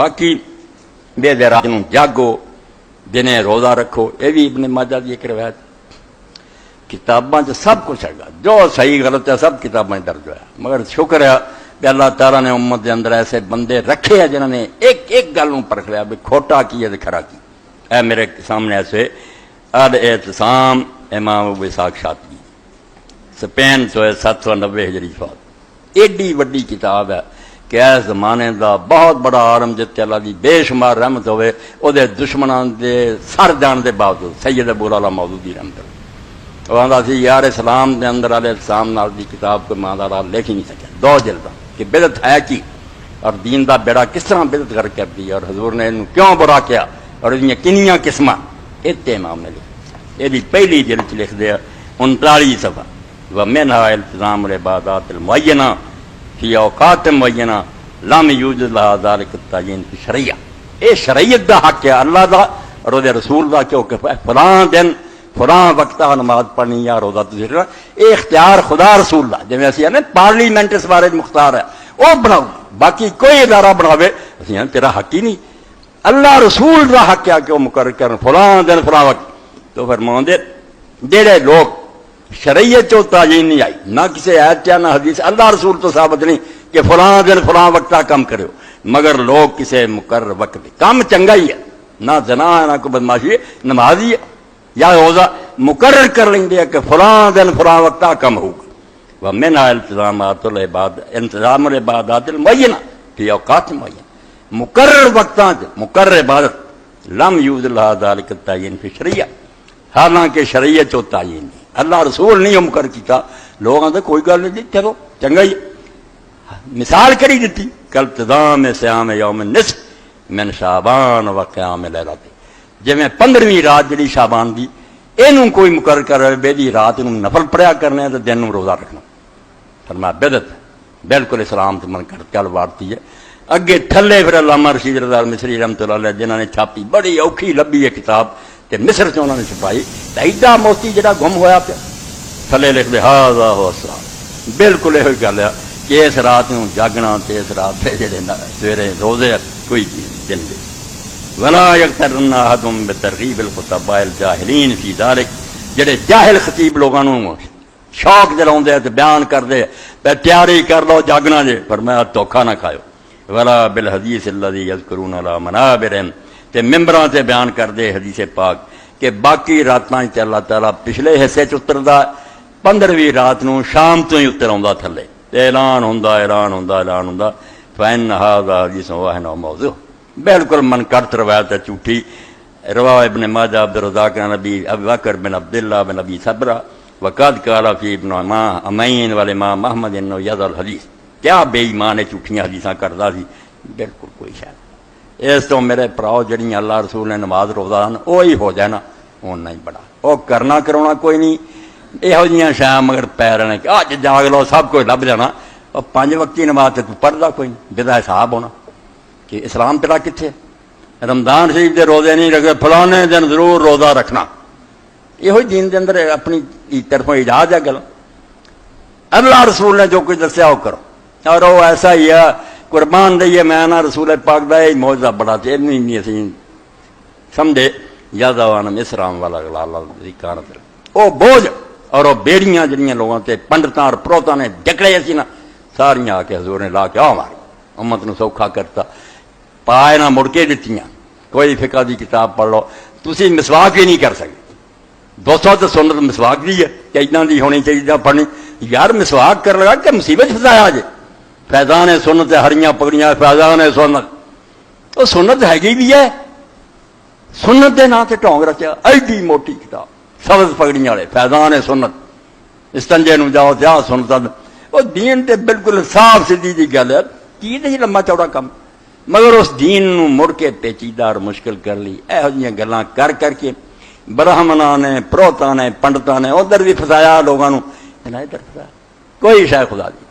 باقی بے دے رات نوں جاگو دنے روزہ رکھو، یہ بھی ابن ماجہ کی ایک روایت۔ کتاباں سب کچھ ہے، جو صحیح غلط ہے سب کتابیں درج ہوا، مگر شکر ہے کہ اللہ تعالیٰ نے امت کے اندر ایسے بندے رکھے ہیں جنہوں نے ایک ایک گل پرکھ لیا بھی کھوٹا کی ہے تو کھرا کی۔ اے میرے سامنے ایسے الاعتصام امام ابو اسحاق شاطبی، سپین 790 ہجری وفات، ایڈی وڈی کتاب ہے کہ اس زمانے دا بہت بڑا عالم جتے اللہ دی بے شمار رحمت ہوئے، او دے دشمنان دے سر جان دے باوجود سید ابو الاعلی مودودی رحمت اللہ وہ آندا سی یار اسلام دے اندر الاعتصام نال دی کتاب کو ماندارا لکھ ہی نہیں سکیا، 2 جلداں کہ بدعت ہے کی اور دین دا بیڑا کس طرح بدعت کر دی اور حضور نے انہوں کیوں برا کیا اور یہ کنیاں قسماں اتنے امام نے لکھی۔ یہ پہلی جلد چ لکھ دیا 39 صفحہ، ومنها التزام العبادات المعینہ فی اوقات معینہ لم یوجد لها ذلك التعین فی شریعہ۔ یہ شریعت دا حق ہے اللہ دا اور وہ رسول دا کہ فلاں دن فلاں وقت نماز پڑھنی یا روزہ تجھے رکھنا، یہ اختیار خدا رسول دا، جی اسی نا پارلیمنٹ اس بارے مختار ہے وہ بناؤ، باقی کوئی ادارہ بناوے اسی تیرا حق ہی نہیں، اللہ رسول دا حق ہے کہ وہ مقرر کرن فلاں دن فلاں وقت۔ تو فرمان دے جڑے لوگ شریعت چو تعین نہیں آئی، نہ کسی آیت نہ حدیث، اللہ رسول تو ثابت نہیں کہ فلاں دن فلاں وقت کم کرو، مگر لوگ کسی مقرر وقت کام چنگا ہی ہے، نہ زنا ہے نہ کوئی بدماشی ہے، نمازی ہے یا روزہ مقرر کر لیں گے کہ فلاں دن فلاں وقت کم ہوگا۔ ومنها انتظام العبادات المعینہ فی اوقات معینہ، مقرر وقتاں مقرر عبادت لم یوجد لها ذلك التعین فی شریعہ، حالانکہ شریعت چو تعین نہیں، اللہ رسول نہیں مقرر کیتا، لوگوں نے کوئی گل نہیں، چلو چنگا ہی۔ مثال کری دیتی کالتزام صیام یوم النصف من شعبان و قیام لیلۃ، جی میں 15ویں رات جڑی شعبان دی اینوں کوئی مقرر کر رہے بیدی رات نوں نفل پڑھیا کرنے تو دن نوں روزہ رکھنا، فرمایا بدعت بالکل اسلام تو منگھڑت چل وارتی ہے۔ اگے تھلے پھر علامہ رشید رضا مصری رحمۃ اللہ علیہ جنہوں نے چھاپی، بڑی اوکھی لبی ہے کتاب تے مصر چ انہوں نے چھپائی، ایڈا موتی جڑا گم ہویا پیا، تھلے لکھ دے ھذا ہو الصلاۃ، بالکل یہ گل ہے کہ اس رات نوں جاگنا تے اس رات تے جڑے سویرے روزے کوئی دن دے۔ ولا یغترن احدهم بترغیب الخطباء الجاہلین فی ذلک، جڑے جاہل خطیب لوگاں نوں شوق دلاوندے تے بیان کردے تے تیاری کر لو جاگنا جے، فرمایا دھوکھا نہ کھایو۔ ولا بالحدیث الذی یذکرون علی منابرہم، تے ممبراں تے بیان کردے حدیث پاک کہ باقی راتاں تے اللہ تعالیٰ پچھلے حصے چ اتردا، 15ویں رات نوں شام تو ہی اتر آوندا تھلے، اعلان ہوندا فإن ھذا حدیث واہن و موضوع، بالکل منگھڑت روایت ہے جھوٹھی۔ روا ابن ماجہ عبد الرزاق نبی ابی بکر بن عبداللہ بن ابی صبرہ وقد قال فی ابن امین والامام محمد انه یضع الحدیث، کیا بے ایمان ہے جھوٹیاں حدیثاں کردا سی، بالکل کوئی شے اس تو میرے پراؤ جڑیاں اللہ رسول نے نماز روزہ وہی ہو جائے نا، اُنہ ہی بڑا وہ کرنا کرونا کوئی نہیں، یہو جیاں شاہ مگر پیر نے کہ اج جاگ لو سب کوئی لب جانا، اور 5 وقتی نماز تو پڑھدا کوئی نہیں، بدا حساب ہونا کہ اسلام تیرا کتنے، رمضان شریف دے روزے نہیں رکھے فلانے دن ضرور روزہ رکھنا، یہ دین دے اندر اپنی طرفوں ایجاد ہے گل، اللہ رسول نے جو کچھ دسیا وہ کرو، اور وہ ایسا ہی ہے قربان دئیے میں نا رسول پاک دا یہ معجزہ بڑا تے نہیں اسی سمجھے یادوان اسلام والا غلال کانت وہ بوجھ اور وہ بیڑیاں جڑیاں لوگوں تے پنڈتاں اور پروتاں نے ڈکڑے سی نا ساریاں آ کے حضور نے لا کے آ ماری امت نو سوکھا کرتا، پائے نہ مڑ کے دتیاں، کوئی فقہ دی کتاب پڑھ لو تسی مسواک ہی نہیں کر سکتے، 200 تو سنت مسواک دی ہے کہ اتنا دی ہونی چاہیے پڑھنی، یار مسواک کر لگا کہ مصیبت فسایا جے، فیضان سنت ہریاں پگڑیاں فیضان سنت، وہ سنت ہے بھی ہے، سنت دے نام سے ٹونگ رچیا ایڈی موٹی کتاب سبز پگڑیاں والے فیضان سنت، استنجے نو جاؤ جا سنت، وہ دین تے بالکل صاف سیدھی دی گل ہے، کی نہیں لمبا چوڑا کم، مگر اس دین نو مڑ کے پیچیدہ اور مشکل کر لی، یہو جیاں گلاں کر کے برہمناں نے پروتاں نے پنڈتاں نے ادھر بھی فسایا لوگاں نو، ادھر فسایا، کوئی شے خدا دی